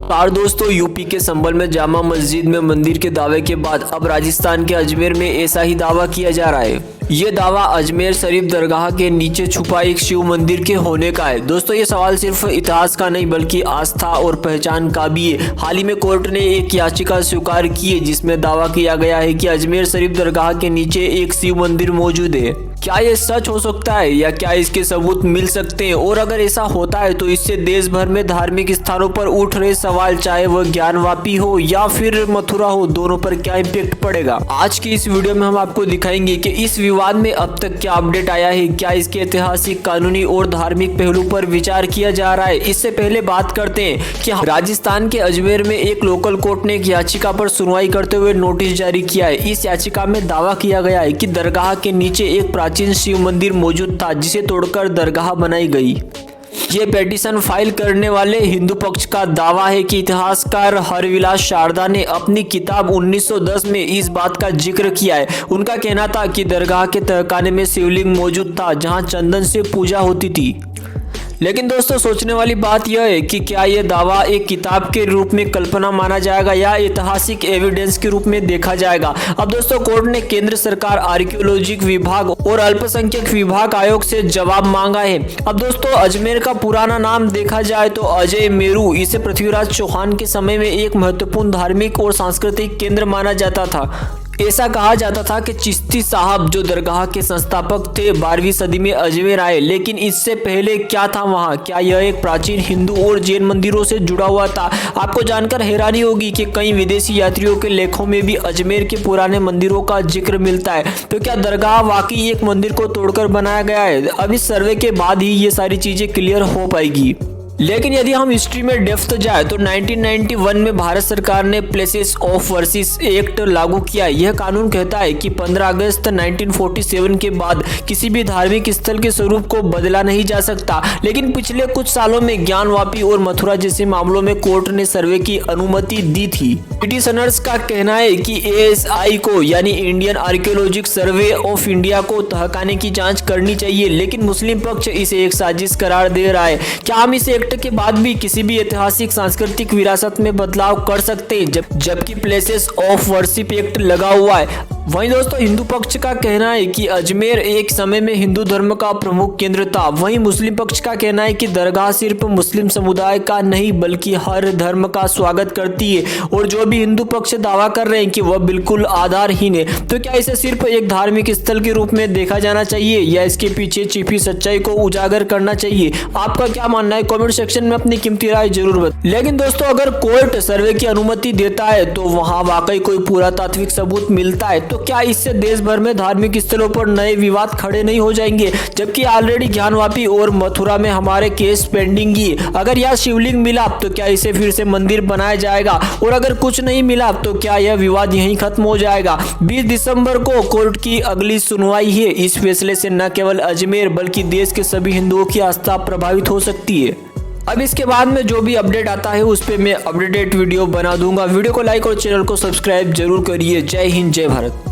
और दोस्तों, यूपी के संभल में जामा मस्जिद में मंदिर के दावे के बाद अब राजस्थान के अजमेर में ऐसा ही दावा किया जा रहा है। ये दावा अजमेर शरीफ दरगाह के नीचे छुपा एक शिव मंदिर के होने का है। दोस्तों, ये सवाल सिर्फ इतिहास का नहीं बल्कि आस्था और पहचान का भी है। हाल ही में कोर्ट ने एक याचिका स्वीकार की है जिसमें दावा किया गया है कि अजमेर शरीफ दरगाह के नीचे एक शिव मंदिर मौजूद है। क्या ये सच हो सकता है या क्या इसके सबूत मिल सकते हैं, और अगर ऐसा होता है तो इससे देश भर में धार्मिक स्थानों पर उठ रहे सवाल, चाहे वह ज्ञानवापी हो या फिर मथुरा हो, दोनों पर क्या इम्पैक्ट पड़ेगा। आज की इस वीडियो में हम आपको दिखाएंगे कि इस विवाद में अब तक क्या अपडेट आया है, क्या इसके ऐतिहासिक, कानूनी और धार्मिक पहलू पर विचार किया जा रहा है। इससे पहले बात करते हैं कि राजस्थान के अजमेर में एक लोकल कोर्ट ने एक याचिका पर सुनवाई करते हुए नोटिस जारी किया है। इस याचिका में दावा किया गया है कि दरगाह के नीचे एक प्राचीन शिव मंदिर मौजूद था जिसे तोड़कर दरगाह बनाई गई। ये पेटिशन फाइल करने वाले हिंदू पक्ष का दावा है कि इतिहासकार हरविलास शारदा ने अपनी किताब 1910 में इस बात का जिक्र किया है। उनका कहना था कि दरगाह के तहखाने में शिवलिंग मौजूद था जहां चंदन से पूजा होती थी। लेकिन दोस्तों, सोचने वाली बात यह है कि क्या यह दावा एक किताब के रूप में कल्पना माना जाएगा या ऐतिहासिक एविडेंस के रूप में देखा जाएगा। अब दोस्तों, कोर्ट ने केंद्र सरकार, आर्कियोलॉजिक विभाग और अल्पसंख्यक विभाग आयोग से जवाब मांगा है। अब दोस्तों, अजमेर का पुराना नाम देखा जाए तो अजय मेरू, इसे पृथ्वीराज चौहान के समय में एक महत्वपूर्ण धार्मिक और सांस्कृतिक केंद्र माना जाता था। ऐसा कहा जाता था कि चिश्ती साहब, जो दरगाह के संस्थापक थे, 12वीं सदी में अजमेर आए। लेकिन इससे पहले क्या था वहाँ? क्या यह एक प्राचीन हिंदू और जैन मंदिरों से जुड़ा हुआ था? आपको जानकर हैरानी होगी कि कई विदेशी यात्रियों के लेखों में भी अजमेर के पुराने मंदिरों का जिक्र मिलता है। तो क्या दरगाह वाकई एक मंदिर को तोड़कर बनाया गया है? अब इस सर्वे के बाद ही ये सारी चीजें क्लियर हो पाएगी। लेकिन यदि हम हिस्ट्री में डेप्थ जाए तो 1991 में भारत सरकार ने प्लेसेस ऑफ वर्शिप एक्ट लागू किया। यह कानून कहता है कि 15 अगस्त 1947 के बाद किसी भी धार्मिक स्थल के स्वरूप को बदला नहीं जा सकता। लेकिन पिछले कुछ सालों में ज्ञानवापी और मथुरा जैसे मामलों में कोर्ट ने सर्वे की अनुमति दी थी। पिटिशनर्स का कहना है कि ASI को, यानी Indian archaeologic survey of India को तहखाने की जांच करनी चाहिए, लेकिन मुस्लिम पक्ष इसे एक साजिश करार दे रहा है। क्या हम इस एक्ट के बाद भी किसी भी ऐतिहासिक सांस्कृतिक विरासत में बदलाव कर सकते हैं जबकि प्लेसेस ऑफ वर्शिप एक्ट लगा हुआ है? वहीं दोस्तों, हिंदू पक्ष का कहना है कि अजमेर एक समय में हिंदू धर्म का प्रमुख केंद्र था। वहीं मुस्लिम पक्ष का कहना है कि दरगाह सिर्फ मुस्लिम समुदाय का नहीं बल्कि हर धर्म का स्वागत करती है, और जो भी हिंदू पक्ष दावा कर रहे हैं कि वह बिल्कुल आधारहीन है। तो क्या इसे सिर्फ एक धार्मिक स्थल के रूप में देखा जाना चाहिए या इसके पीछे छिपी सच्चाई को उजागर करना चाहिए? आपका क्या मानना है? कमेंट सेक्शन में अपनी कीमती राय जरूर बताएं। लेकिन दोस्तों, अगर कोर्ट सर्वे की अनुमति देता है तो वहां वाकई कोई पुरातात्विक सबूत मिलता है, तो क्या इससे देश भर में धार्मिक स्थलों पर नए विवाद खड़े नहीं हो जाएंगे? जबकि ऑलरेडी ज्ञानवापी और मथुरा में हमारे केस पेंडिंग ही। अगर यह शिवलिंग मिला तो क्या इसे फिर से मंदिर बनाया जाएगा, और अगर कुछ नहीं मिला तो क्या यह विवाद यहीं खत्म हो जाएगा? 20 दिसंबर को कोर्ट की अगली सुनवाई है। इस फैसले से न केवल अजमेर बल्कि देश के सभी हिंदुओं की आस्था प्रभावित हो सकती है। अब इसके बाद में जो भी अपडेट आता है उस पर मैं अपडेटेड वीडियो बना दूंगा। वीडियो को लाइक और चैनल को सब्सक्राइब जरूर करिए। जय हिंद, जय भारत।